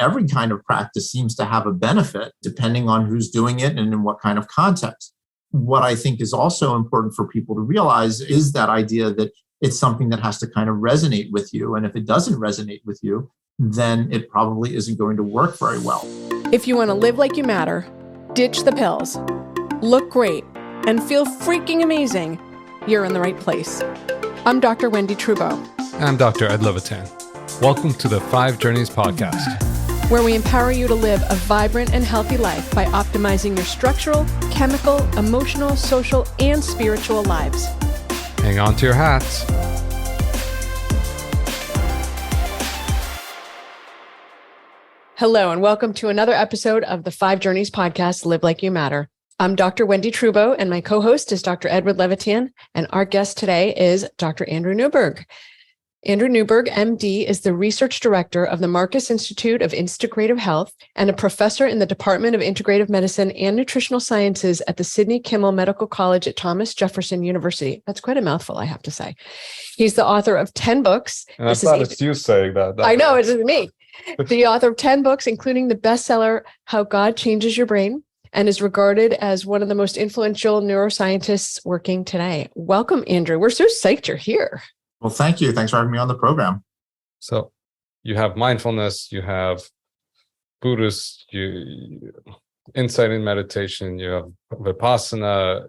every kind of practice seems to have a benefit depending on who's doing it and in what kind of context. What I think is also important for people to realize is that idea that it's something that has to kind of resonate with you. And if it doesn't resonate with you, then it probably isn't going to work very well. If you want to live like you matter, ditch the pills, look great, and feel freaking amazing, you're in the right place. I'm Dr. Wendy Trubo. I'm Dr. Ed Levitan. Welcome to the 5 Journeys podcast, where we empower you to live a vibrant and healthy life by optimizing your structural, chemical, emotional, social, and spiritual lives. Hang on to your hats. Hello, and welcome to another episode of the 5 Journeys podcast, Live Like You Matter. I'm Dr. Wendy Trubo, and my co-host is Dr. Edward Levitan, and our guest today is Dr. Andrew Newberg. Andrew Newberg, MD, is the Research Director of the Marcus Institute of Integrative Health and a professor in the Department of Integrative Medicine and Nutritional Sciences at the Sidney Kimmel Medical College at Thomas Jefferson University. That's quite a mouthful, I have to say. He's the author of 10 books. And I thought it's you saying that. I know, it isn't me. The author of 10 books, including the bestseller, How God Changes Your Brain, and is regarded as one of the most influential neuroscientists working today. Welcome, Andrew. We're so psyched you're here. Well, thank you. Thanks for having me on the program. So you have mindfulness, you have Buddhist, insight in meditation, you have Vipassana.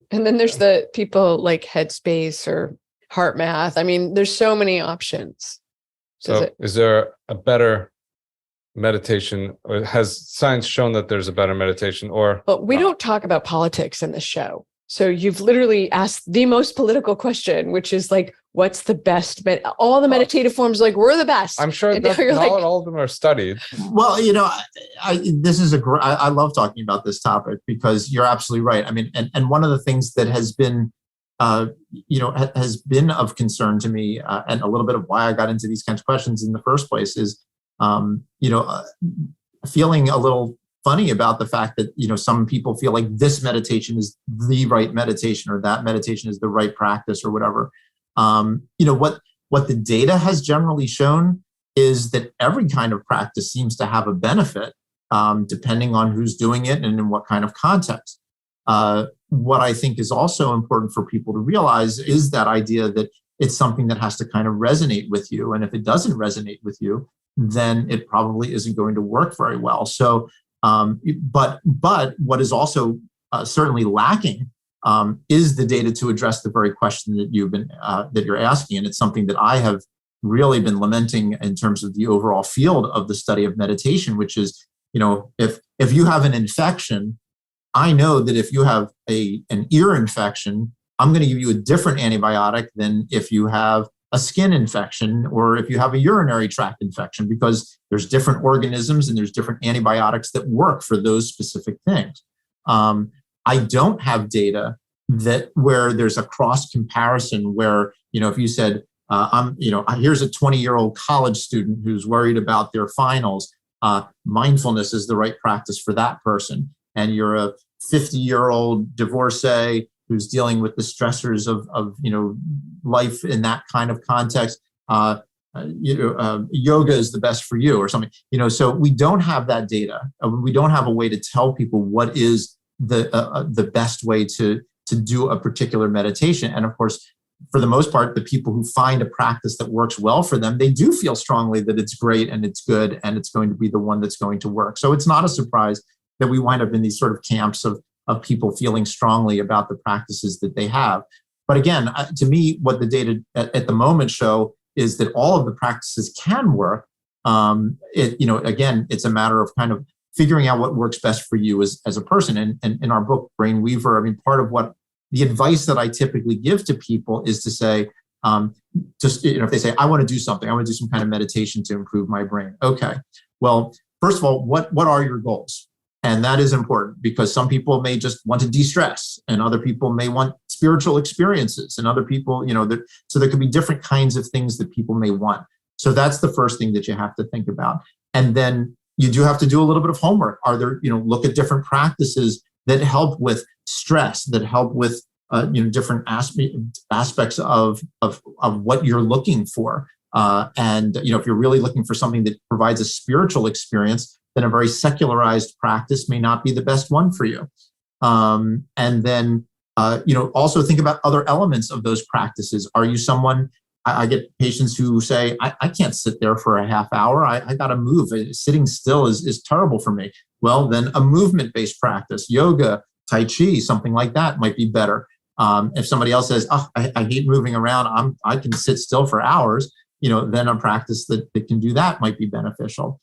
And then there's the people like Headspace or Heart Math. I mean, there's so many options. So is there a better meditation, or has science shown that there's a better meditation? Or well, we don't talk about politics in this show. So you've literally asked the most political question, which is like, what's the best? All the meditative forms, like, we're the best. I'm sure that not all of them are studied. Well, you know, I love talking about this topic because you're absolutely right. I mean, and one of the things that has been, has been of concern to me, and a little bit of why I got into these kinds of questions in the first place is, feeling a little funny about the fact that, some people feel like this meditation is the right meditation or that meditation is the right practice or whatever. What the data has generally shown is that every kind of practice seems to have a benefit, depending on who's doing it and in what kind of context. What I think is also important for people to realize is that idea that it's something that has to kind of resonate with you. And if it doesn't resonate with you, then it probably isn't going to work very well. So, but what is also certainly lacking is the data to address the very question that you're asking, and it's something that I have really been lamenting in terms of the overall field of the study of meditation, which is, if you have an infection, I know that if you have an ear infection, I'm going to give you a different antibiotic than if you have a skin infection or if you have a urinary tract infection, because there's different organisms and there's different antibiotics that work for those specific things. I don't have data where there's a cross comparison where, if you said, here's a 20-year-old college student who's worried about their finals, mindfulness is the right practice for that person. And you're a 50-year-old divorcee who's dealing with the stressors of life in that kind of context. Yoga is the best for you or something. So we don't have that data. We don't have a way to tell people what is the best way to do a particular meditation. And of course, for the most part, the people who find a practice that works well for them, they do feel strongly that it's great and it's good and it's going to be the one that's going to work. So it's not a surprise that we wind up in these sort of camps of people feeling strongly about the practices that they have. But again, to me, what the data at the moment show is that all of the practices can work. Again, it's a matter of kind of figuring out what works best for you as a person. And in our book, Brain Weaver, I mean, part of what the advice that I typically give to people is to say, if they say, I want to do something, I want to do some kind of meditation to improve my brain. Okay, well, first of all, what are your goals? And that is important because some people may just want to de-stress and other people may want spiritual experiences and other people, so there could be different kinds of things that people may want. So that's the first thing that you have to think about. And then you do have to do a little bit of homework. Are there, look at different practices that help with stress, that help with, different aspects of what you're looking for. And if you're really looking for something that provides a spiritual experience, then a very secularized practice may not be the best one for you. And then, also think about other elements of those practices. Are you someone, I get patients who say, I can't sit there for a half hour. I got to move. Sitting still is terrible for me. Well, then a movement-based practice, yoga, Tai Chi, something like that might be better. If somebody else says, I hate moving around, I can sit still for hours, then a practice that can do that might be beneficial.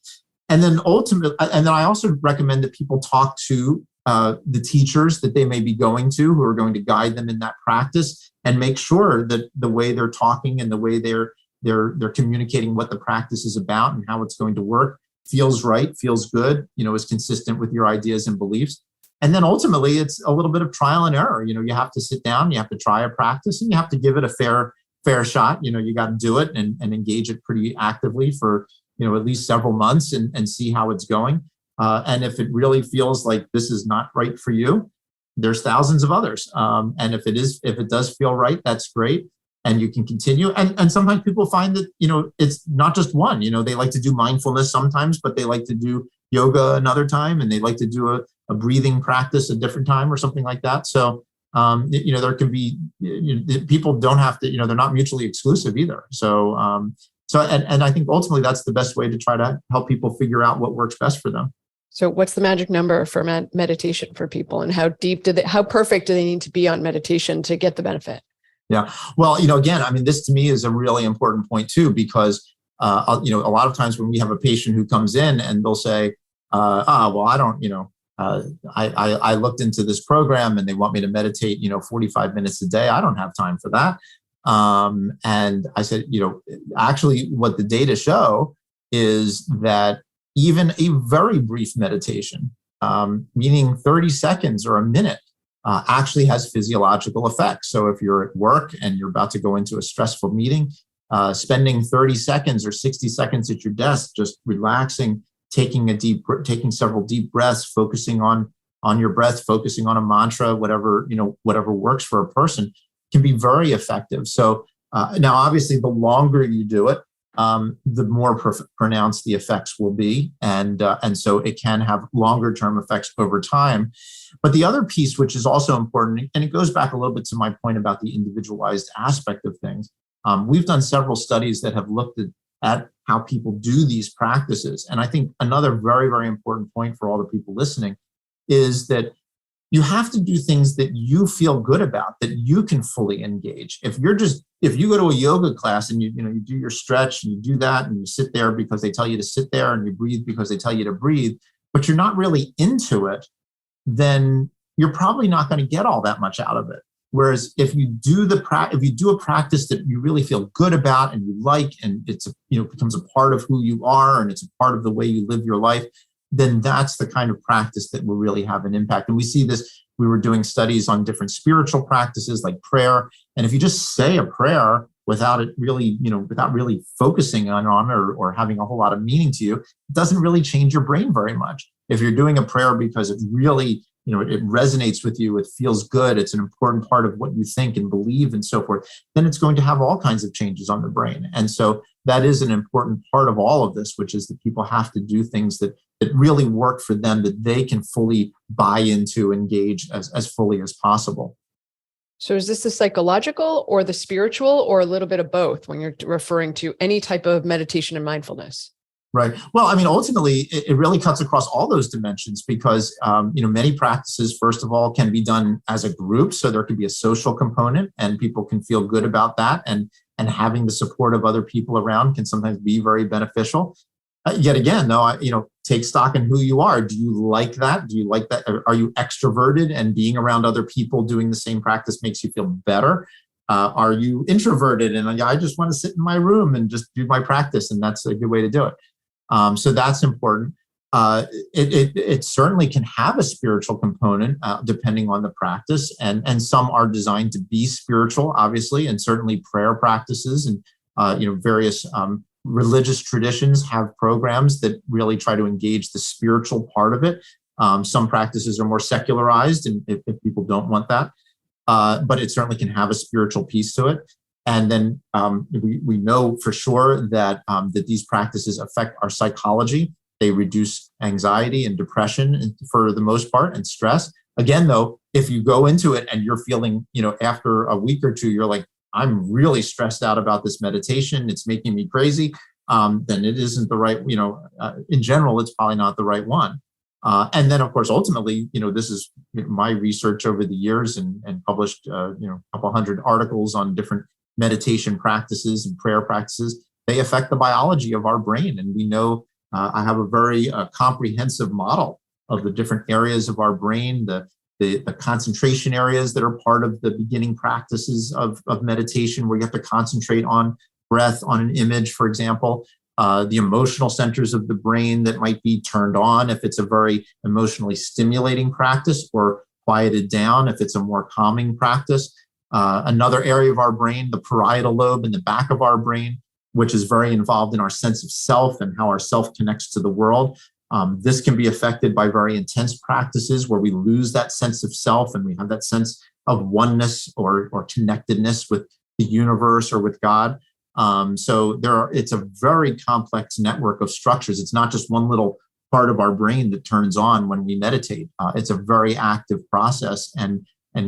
And then I also recommend that people talk to the teachers that they may be going to, who are going to guide them in that practice, and make sure that the way they're talking and the way they're communicating what the practice is about and how it's going to work feels right, feels good, is consistent with your ideas and beliefs. And then ultimately, it's a little bit of trial and error. You have to sit down, you have to try a practice, and you have to give it a fair shot. You got to do it and engage it pretty actively for at least several months and see how it's going. And if it really feels like this is not right for you, there's thousands of others. And if it does feel right, that's great. And you can continue. And sometimes people find that, it's not just one. They like to do mindfulness sometimes, but they like to do yoga another time, and they like to do a breathing practice a different time or something like that. So, there can be, people don't have to, they're not mutually exclusive either. So, and I think ultimately that's the best way to try to help people figure out what works best for them. So what's the magic number for meditation for people, and how perfect do they need to be on meditation to get the benefit? Yeah. Well, again, this to me is a really important point too, because, a lot of times when we have a patient who comes in and they'll say, well, I don't, I looked into this program and they want me to meditate, 45 minutes a day. I don't have time for that. And I said, actually what the data show is that even a very brief meditation, meaning 30 seconds or a minute, actually has physiological effects. So if you're at work and you're about to go into a stressful meeting, spending 30 seconds or 60 seconds at your desk, just relaxing, taking several deep breaths, focusing on your breath, focusing on a mantra, whatever works for a person, can be very effective. So now, obviously, the longer you do it, the more pronounced the effects will be, and so it can have longer term effects over time. But the other piece, which is also important, and it goes back a little bit to my point about the individualized aspect of things, we've done several studies that have looked at how people do these practices. And I think another very, very important point for all the people listening is that you have to do things that you feel good about, that you can fully engage. If you go to a yoga class and you do your stretch and you do that and you sit there because they tell you to sit there and you breathe because they tell you to breathe, but you're not really into it, then you're probably not going to get all that much out of it. Whereas if you do a practice that you really feel good about and you like, and it's becomes a part of who you are and it's a part of the way you live your life, then that's the kind of practice that will really have an impact. And we see this, we were doing studies on different spiritual practices like prayer. And if you just say a prayer without really focusing on it or having a whole lot of meaning to you, it doesn't really change your brain very much. If you're doing a prayer because it really, it resonates with you, it feels good, it's an important part of what you think and believe and so forth, then it's going to have all kinds of changes on the brain. And so that is an important part of all of this, which is that people have to do things that really work for them, that they can fully buy into, engage as fully as possible. So is this the psychological or the spiritual, or a little bit of both when you're referring to any type of meditation and mindfulness? Right. Well, ultimately, it really cuts across all those dimensions because, many practices, first of all, can be done as a group. So there can be a social component and people can feel good about that. And having the support of other people around can sometimes be very beneficial. Yet again, though, take stock in who you are. Do you like that? Do you like that? Are you extroverted and being around other people doing the same practice makes you feel better? Are you introverted and I just want to sit in my room and just do my practice? And that's a good way to do it. So that's important. It certainly can have a spiritual component depending on the practice, and some are designed to be spiritual, obviously, and certainly prayer practices and various religious traditions have programs that really try to engage the spiritual part of it. Some practices are more secularized, and if people don't want that, but it certainly can have a spiritual piece to it. And then we know for sure that these practices affect our psychology. They reduce anxiety and depression for the most part, and stress. Again, though, if you go into it and you're feeling, after a week or two, you're like, I'm really stressed out about this meditation, it's making me crazy, then it isn't the right, in general, it's probably not the right one. And then, of course, ultimately, this is my research over the years and published, a couple hundred articles on different meditation practices and prayer practices. They affect the biology of our brain. And we know I have a very comprehensive model of the different areas of our brain, the concentration areas that are part of the beginning practices of meditation, where you have to concentrate on breath, on an image, for example. The emotional centers of the brain that might be turned on if it's a very emotionally stimulating practice, or quieted down if it's a more calming practice. Another area of our brain, the parietal lobe in the back of our brain, which is very involved in our sense of self and how our self connects to the world. This can be affected by very intense practices where we lose that sense of self and we have that sense of oneness or connectedness with the universe or with God. So it's a very complex network of structures. It's not just one little part of our brain that turns on when we meditate. It's a very active process and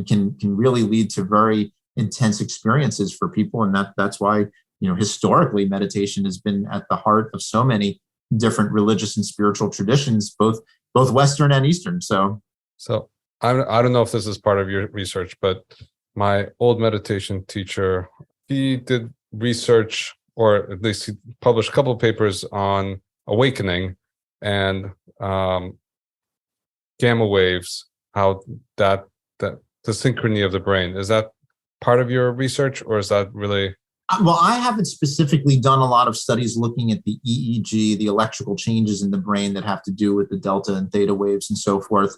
can really lead to very intense experiences for people. And that's why, historically, meditation has been at the heart of so many different religious and spiritual traditions, both Western and Eastern. So I don't know if this is part of your research, but my old meditation teacher, he did research, or at least he published a couple of papers on awakening and gamma waves, how that the synchrony of the brain. Is that part of your research, or is that really? Well, I haven't specifically done a lot of studies looking at the EEG, the electrical changes in the brain that have to do with the delta and theta waves and so forth.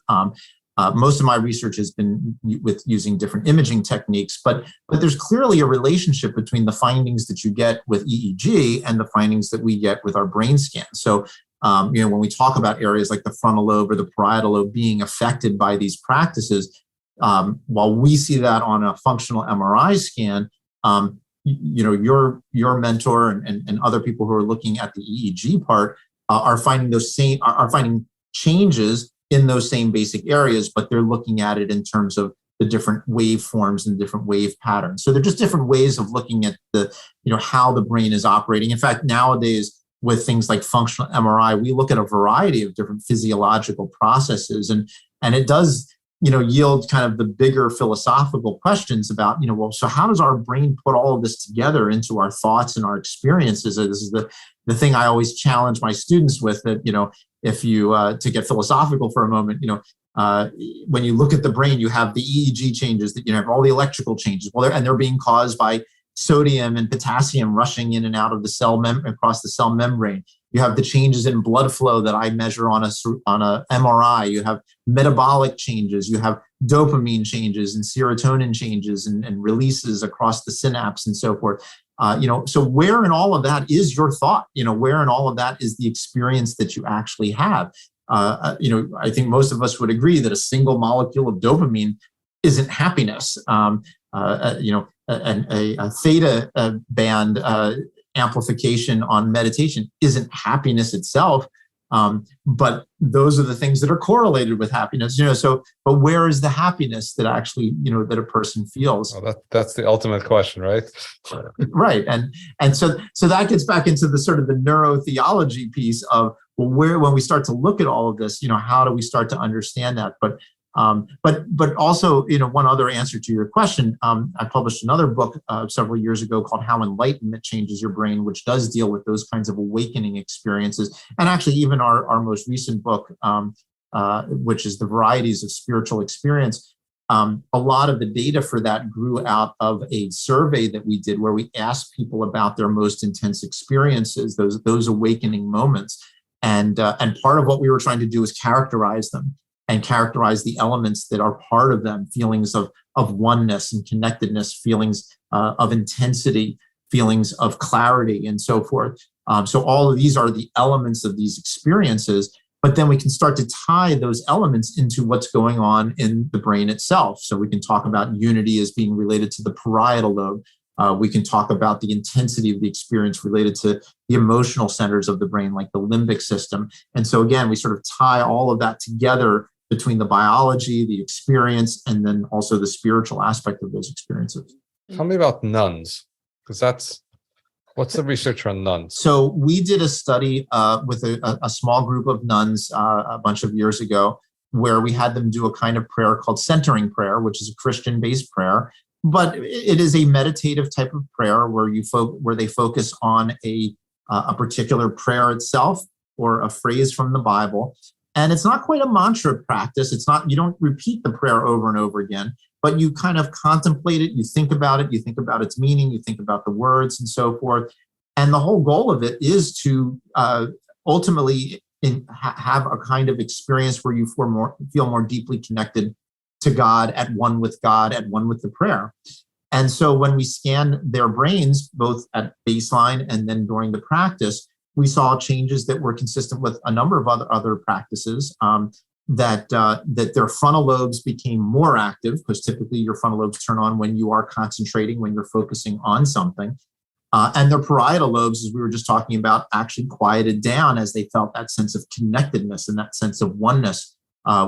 Most of my research has been with using different imaging techniques, but there's clearly a relationship between the findings that you get with EEG and the findings that we get with our brain scans. So, when we talk about areas like the frontal lobe or the parietal lobe being affected by these practices, while we see that on a functional MRI scan, your mentor and other people who are looking at the EEG part are finding changes in those same basic areas, but they're looking at it in terms of the different waveforms and different wave patterns. So they're just different ways of looking at how the brain is operating. In fact, nowadays with things like functional MRI, we look at a variety of different physiological processes, and it does yield kind of the bigger philosophical questions about, so how does our brain put all of this together into our thoughts and our experiences? This is the thing I always challenge my students with, that, if you, to get philosophical for a moment, when you look at the brain, you have the EEG changes, that have all the electrical changes. Well, they're being caused by sodium and potassium rushing in and out of the cell across the cell membrane. You have the changes in blood flow that I measure on a MRI. You have metabolic changes. You have dopamine changes and serotonin changes and releases across the synapse and so forth. So where in all of that is your thought? Where in all of that is the experience that you actually have? I think most of us would agree that a single molecule of dopamine isn't happiness. A theta band amplification on meditation isn't happiness itself, but those are the things that are correlated with happiness. But where is the happiness that actually that a person feels? Well, that's the ultimate question, right? Right, and so that gets back into the sort of the neurotheology piece of, well, when we start to look at all of this, how do we start to understand that? But also, one other answer to your question, I published another book several years ago called How Enlightenment Changes Your Brain, which does deal with those kinds of awakening experiences. And actually, even our most recent book, which is The Varieties of Spiritual Experience, a lot of the data for that grew out of a survey that we did where we asked people about their most intense experiences, those awakening moments. And part of what we were trying to do is characterize them and characterize the elements that are part of them, feelings of oneness and connectedness, feelings of intensity, feelings of clarity, and so forth. So all of these are the elements of these experiences, but then we can start to tie those elements into what's going on in the brain itself. So we can talk about unity as being related to the parietal lobe, We can talk about the intensity of the experience related to the emotional centers of the brain, like the limbic system. And so again, we sort of tie all of that together between the biology, the experience, and then also the spiritual aspect of those experiences. Tell me about nuns, because what's the research on nuns? So we did a study with a small group of nuns a bunch of years ago, where we had them do a kind of prayer called centering prayer, which is a Christian-based prayer, but it is a meditative type of prayer where they focus on a particular prayer itself or a phrase from the Bible. And it's not quite a mantra practice. You don't repeat the prayer over and over again, but you kind of contemplate it, you think about its meaning, you think about the words and so forth. And the whole goal of it is to ultimately have a kind of experience where you feel more deeply connected to God, at one with the prayer. And so when we scanned their brains, both at baseline and then during the practice, we saw changes that were consistent with a number of other practices, that their frontal lobes became more active, because typically your frontal lobes turn on when you are concentrating, when you're focusing on something. And their parietal lobes, as we were just talking about, actually quieted down as they felt that sense of connectedness and that sense of oneness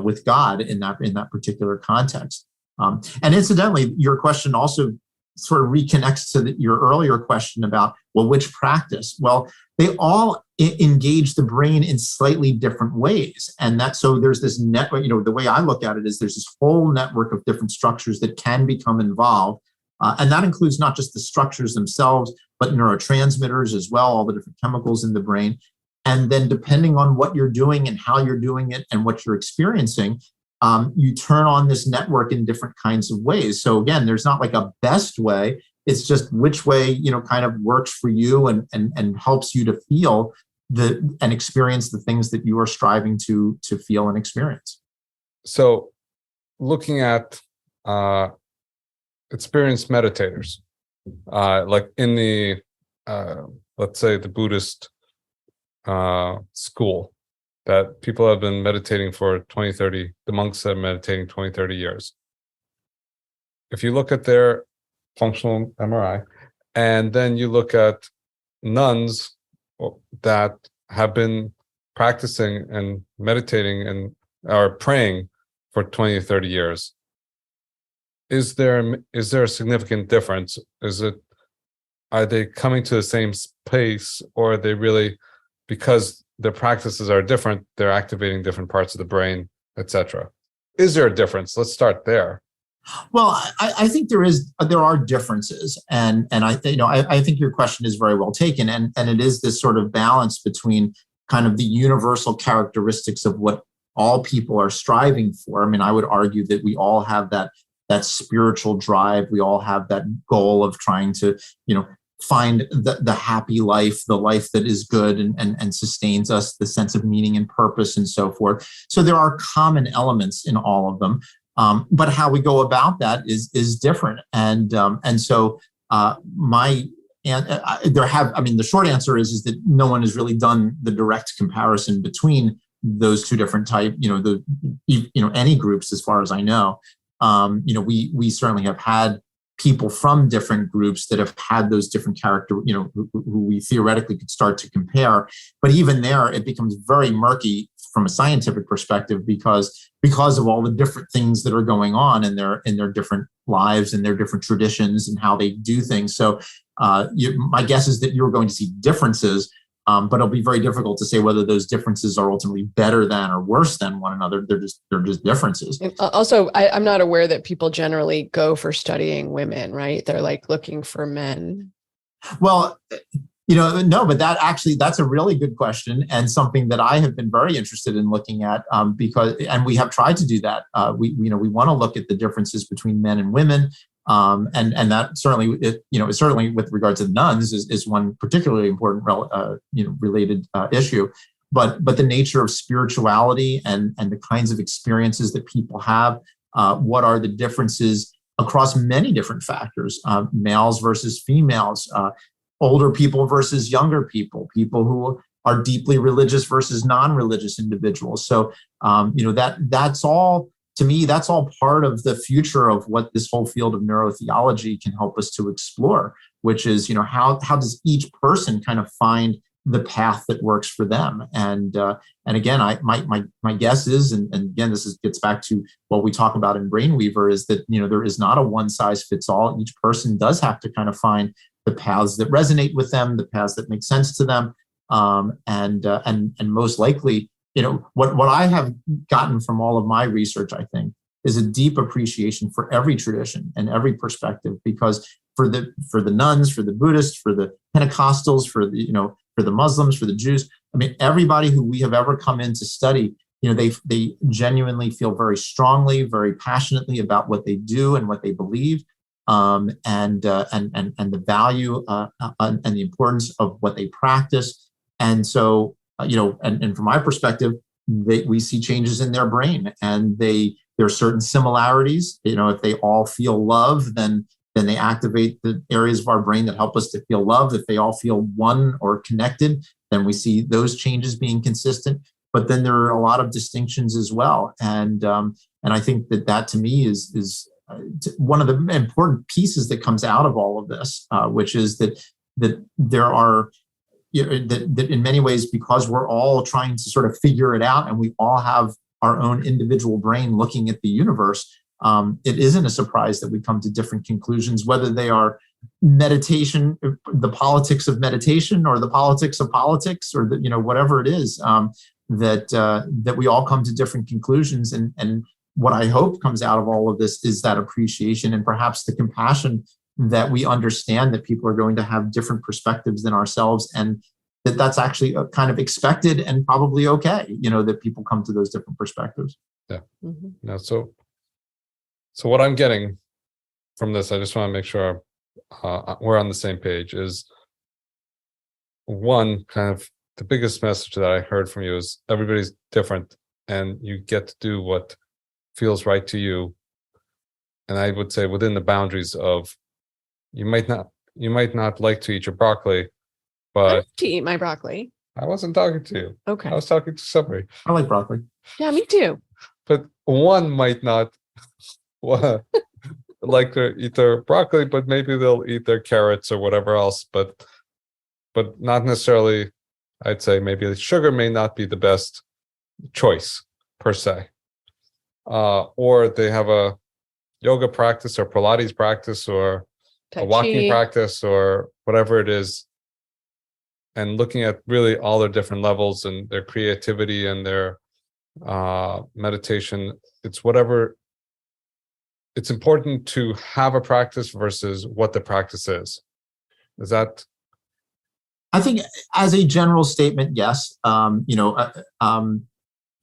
with God in that particular context. And incidentally, your question also sort of reconnects to your earlier question about, well, which practice? Well, they all engage the brain in slightly different ways. And so there's this network, the way I look at it is there's this whole network of different structures that can become involved. And that includes not just the structures themselves, but neurotransmitters as well, all the different chemicals in the brain. And then depending on what you're doing and how you're doing it and what you're experiencing, you turn on this network in different kinds of ways. So again, there's not like a best way. It's just which way, kind of works for you and helps you to feel and experience the things that you are striving to feel and experience. So looking at experienced meditators, like in the, let's say the Buddhist school, that people have been meditating for 20, 30, the monks have been meditating 20, 30 years. If you look at their functional MRI, and then you look at nuns that have been practicing and meditating and are praying for 20 or 30 years, is there a significant difference? Are they coming to the same place, or are they really, because their practices are different, they're activating different parts of the brain, etc.? Is there a difference? Let's start there. Well, I think there are differences, and I think your question is very well taken, and it is this sort of balance between kind of the universal characteristics of what all people are striving for. I mean, I would argue that we all have that spiritual drive. We all have that goal of trying to, find the happy life, the life that is good and sustains us, the sense of meaning and purpose and so forth. So there are common elements in all of them. But how we go about that is different. And so the short answer is that no one has really done the direct comparison between those two different types, any groups, as far as I know. We certainly have had people from different groups that have had those different who we theoretically could start to compare. But even there, it becomes very murky from a scientific perspective because of all the different things that are going on in their different lives and their different traditions and how they do things. So my guess is that you're going to see differences, but it'll be very difficult to say whether those differences are ultimately better than or worse than one another. They're just differences. And also, I'm not aware that people generally go for studying women, right? They're like looking for men. Well, no, but that's a really good question, and something that I have been very interested in looking at, because we have tried to do that. We want to look at the differences between men and women. And that certainly with regards to nuns is one particularly important, related issue, but the nature of spirituality and the kinds of experiences that people have, what are the differences across many different factors, males versus females, older people versus younger people who are deeply religious versus non-religious individuals. So, that's all to me, that's all part of the future of what this whole field of neurotheology can help us to explore, which is, how does each person kind of find the path that works for them? And again, my guess is, and again, gets back to what we talk about in Brainweaver, is that there is not a one size fits all. Each person does have to kind of find the paths that resonate with them, the paths that make sense to them, and most likely, what I have gotten from all of my research, I think, is a deep appreciation for every tradition and every perspective, because for the nuns, for the Buddhists, for the Pentecostals, for the Muslims, for the Jews, I mean, everybody who we have ever come in to study, they genuinely feel very strongly, very passionately about what they do and what they believe, and the value and the importance of what they practice. And so, and from my perspective, we see changes in their brain, and there are certain similarities. If they all feel love, then they activate the areas of our brain that help us to feel love. If they all feel one or connected, then we see those changes being consistent. But then there are a lot of distinctions as well, and I think that to me is one of the important pieces that comes out of all of this, which is that there are. That in many ways, because we're all trying to sort of figure it out, and we all have our own individual brain looking at the universe, it isn't a surprise that we come to different conclusions, whether they are meditation, the politics of meditation, or the politics of politics, or whatever it is, that we all come to different conclusions. And what I hope comes out of all of this is that appreciation and perhaps the compassion that we understand that people are going to have different perspectives than ourselves, and that's actually kind of expected and probably okay, that people come to those different perspectives. Yeah. Mm-hmm. No, so what I'm getting from this, I just want to make sure we're on the same page, is one, kind of the biggest message that I heard from you is everybody's different, and you get to do what feels right to you. And I would say within the boundaries of, you might not like to eat your broccoli, but I like to eat my broccoli. I wasn't talking to you. Okay. I was talking to somebody. I like broccoli. Yeah, me too. But one might not like to eat their broccoli, but maybe they'll eat their carrots or whatever else. But not necessarily. I'd say maybe sugar may not be the best choice per se, or they have a yoga practice or Pilates practice or a walking practice or whatever it is, and looking at really all their different levels and their creativity and their meditation. It's whatever. It's important to have a practice versus what the practice is. Is that? I think, as a general statement, yes. And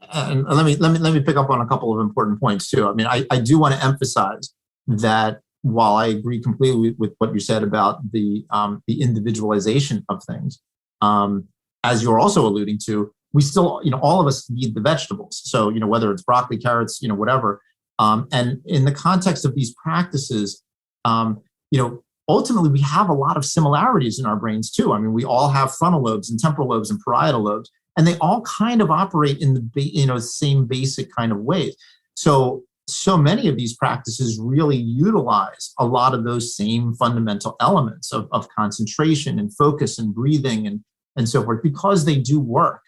let me pick up on a couple of important points too. I mean, I do want to emphasize that while I agree completely with what you said about the individualization of things, as you're also alluding to, we still, all of us need the vegetables. So, whether it's broccoli, carrots, whatever. And in the context of these practices, ultimately we have a lot of similarities in our brains too. I mean, we all have frontal lobes and temporal lobes and parietal lobes, and they all kind of operate in the same basic kind of ways. So many of these practices really utilize a lot of those same fundamental elements of concentration and focus and breathing and so forth, because they do work.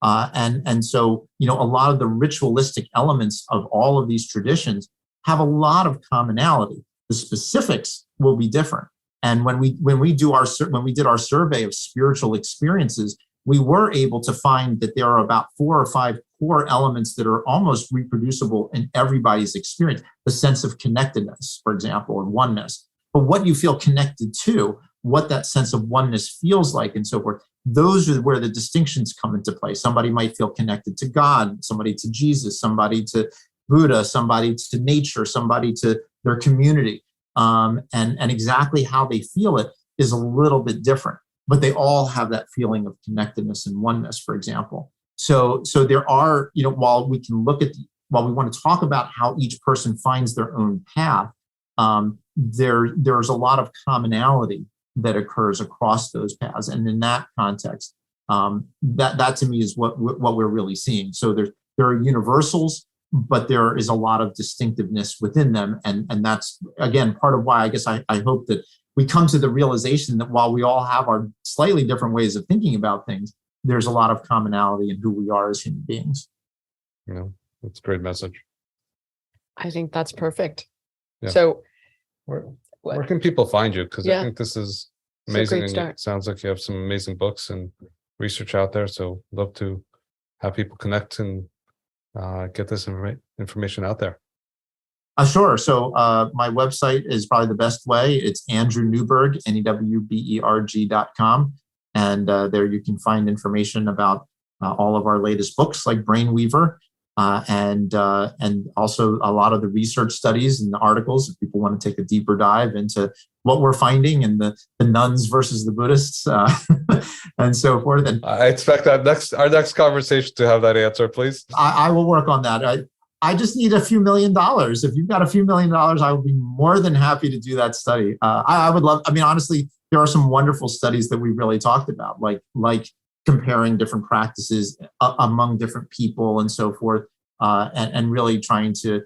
And so, a lot of the ritualistic elements of all of these traditions have a lot of commonality. The specifics will be different. And when we did our survey of spiritual experiences, we were able to find that there are about 4 or 5 core elements that are almost reproducible in everybody's experience. The sense of connectedness, for example, and oneness. But what you feel connected to, what that sense of oneness feels like, and so forth, those are where the distinctions come into play. Somebody might feel connected to God, somebody to Jesus, somebody to Buddha, somebody to nature, somebody to their community. And exactly how they feel it is a little bit different, but they all have that feeling of connectedness and oneness, for example. So there are, while we want to talk about how each person finds their own path, there's a lot of commonality that occurs across those paths. And in that context, that to me is what we're really seeing. So there are universals, but there is a lot of distinctiveness within them. And that's, again, part of why I guess I hope that we come to the realization that while we all have our slightly different ways of thinking about things, there's a lot of commonality in who we are as human beings. That's a great message. I think that's perfect. Yeah. So where can people find you? Because I think this is amazing. And start. it sounds like you have some amazing books and research out there. So love to have people connect and get this information out there. Sure. So my website is probably the best way. It's Andrew Newberg, NEWBERG.com. And there you can find information about all of our latest books like Brainweaver, and also a lot of the research studies and the articles if people want to take a deeper dive into what we're finding in the nuns versus the Buddhists and so forth. And I expect our next conversation to have that answer, please. I will work on that. I just need a few $1 million. If you've got a few $1 million, I would be more than happy to do that study. I would love, honestly, there are some wonderful studies that we've really talked about, like comparing different practices among different people and so forth, and really trying to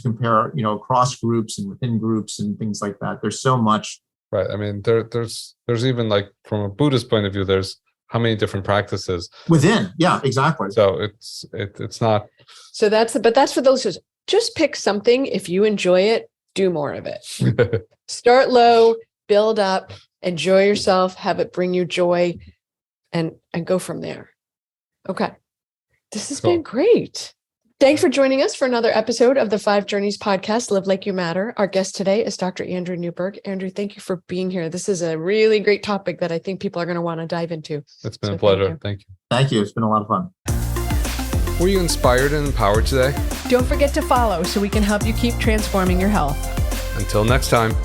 compare, across groups and within groups and things like that. There's so much. Right. There's even like from a Buddhist point of view, there's how many different practices within. Yeah, exactly. So it's not. So that's for those who just pick something. If you enjoy it, do more of it. Start low, build up, enjoy yourself, have it bring you joy, and go from there. Okay. This has been great. Thanks for joining us for another episode of the 5 Journeys podcast, Live Like You Matter. Our guest today is Dr. Andrew Newberg. Andrew, thank you for being here. This is a really great topic that I think people are going to want to dive into. It's been a pleasure. Thank you. Thank you. It's been a lot of fun. Were you inspired and empowered today? Don't forget to follow so we can help you keep transforming your health. Until next time.